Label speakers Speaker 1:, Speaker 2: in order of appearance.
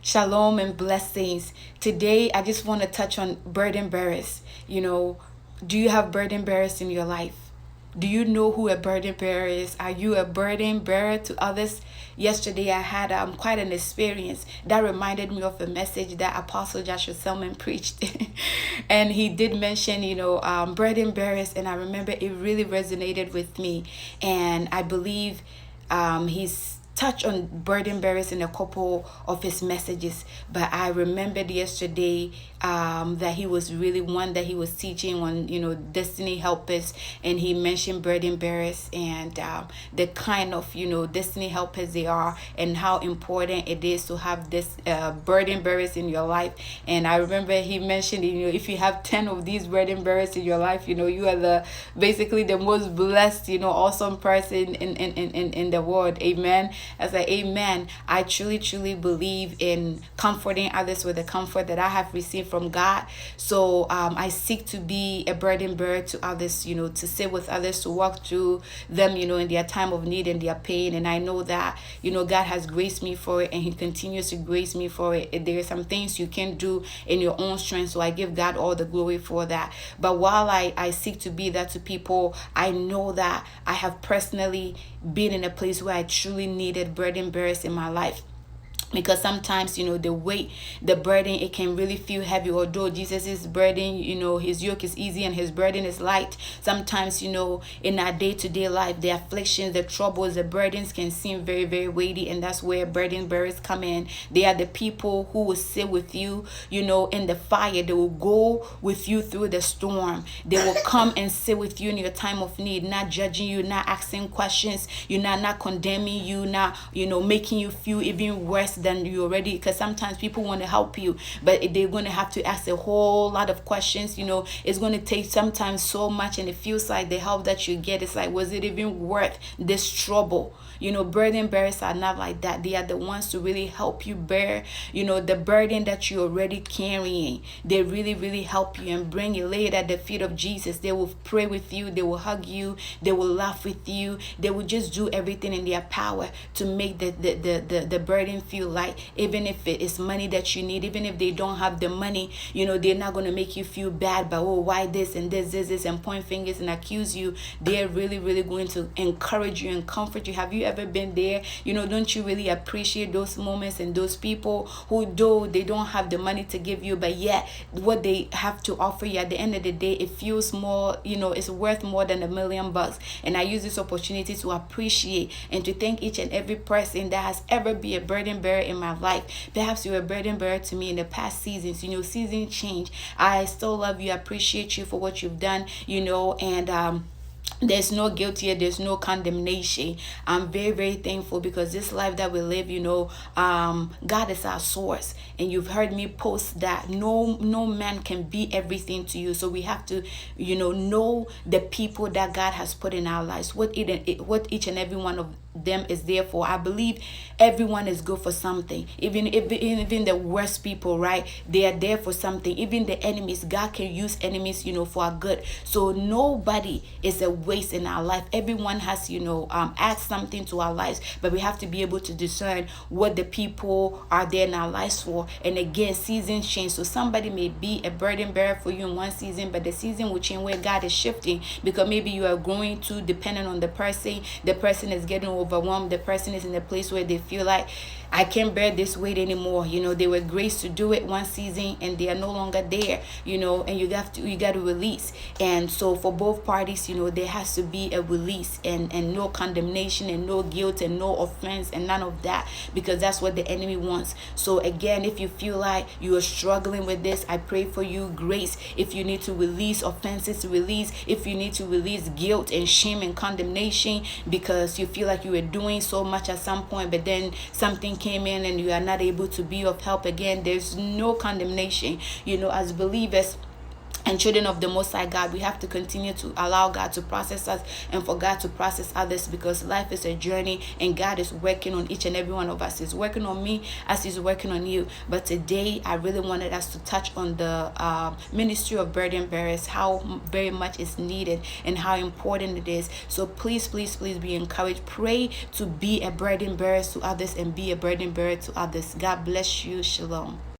Speaker 1: Shalom and blessings. Today, I just want to touch on burden bearers. Do you have burden bearers in your life? Do you know who a burden bearer is? Are you a burden bearer to others? Yesterday, I had quite an experience that reminded me of a message that Apostle Joshua Selman preached. And he did mention, burden bearers. And I remember it really resonated with me. And I believe he's touched on burden bearers in a couple of his messages, but I remembered yesterday that he was really one that he was teaching on, destiny helpers, and he mentioned burden bearers and the kind of, destiny helpers they are, and how important it is to have this burden bearers in your life. And I remember he mentioned, if you have 10 of these burden bearers in your life, you are basically the most blessed, awesome person in the world. Amen. I was like, amen. I truly believe in comforting others with the comfort that I have received from God. So I seek to be a burden bearer to others, to sit with others, to walk through them, in their time of need and their pain. And I know that, God has graced me for it, and he continues to grace me for it. There are some things you can do in your own strength, so I give God all the glory for that. But while I seek to be that to people, I know that I have personally been in a place where I truly needed burden bearers in my life. Because sometimes, the weight, the burden, it can really feel heavy. Although Jesus' burden, his yoke is easy and his burden is light. Sometimes, in our day-to-day life, the afflictions, the troubles, the burdens can seem very, very weighty. And that's where burden bearers come in. They are the people who will sit with you, in the fire. They will go with you through the storm. They will come and sit with you in your time of need, not judging you, not asking questions, not condemning you, not, making you feel even worse than you already, because sometimes people want to help you, but they're going to have to ask a whole lot of questions. It's going to take sometimes so much, and it feels like the help that you get, it's like, was it even worth this trouble? Burden bearers are not like that. They are the ones to really help you bear, the burden that you're already carrying. They really help you and bring it, lay it at the feet of Jesus. They will pray with you. They will hug you. They will laugh with you. They will just do everything in their power to make the burden feel light. Even if it is money that you need, even if they don't have the money, they're not going to make you feel bad, but why this and this and point fingers and accuse you. They're really going to encourage you and comfort you. Have you ever been there? Don't you really appreciate those moments and those people who, though they don't have the money to give you, but yet what they have to offer you at the end of the day, it feels more, it's worth more than $1,000,000. And I use this opportunity to appreciate and to thank each and every person that has ever been a burden bearer in my life. Perhaps you're a burden bearer to me in the past seasons. Season change. I still love you. I appreciate you for what you've done, and there's no guilt here. There's no condemnation. I'm very thankful, because this life that we live, God is our source. And you've heard me post that no man can be everything to you. So we have to, know the people that God has put in our lives, what each and every one of them is there for. I believe everyone is good for something. Even the worst people, right? They are there for something. Even the enemies, God can use enemies, for our good. So nobody is a waste in our life. Everyone has, add something to our lives, but we have to be able to discern what the people are there in our lives for. And again, seasons change. So somebody may be a burden bearer for you in one season, but the season will change where God is shifting, because maybe you are growing too dependent on the person. The person is getting overwhelmed. The person is in a place where they feel like, I can't bear this weight anymore. They were graced to do it one season and they are no longer there, and you got to release. And so for both parties, there has to be a release, and no condemnation and no guilt and no offense and none of that, because that's what the enemy wants. So again, if you feel like you are struggling with this, I pray for you grace. If you need to release offenses, release. If you need to release guilt and shame and condemnation because you feel like you were doing so much at some point, but then something came in and you are not able to be of help again, there's no condemnation. As believers, I and children of the Most High God, we have to continue to allow God to process us and for God to process others, because life is a journey and God is working on each and every one of us. He's working on me as He's working on you. But today, I really wanted us to touch on the ministry of burden bearers, how very much is needed and how important it is. So please, please, please be encouraged. Pray to be a burden bearer to others and be a burden bearer to others. God bless you. Shalom.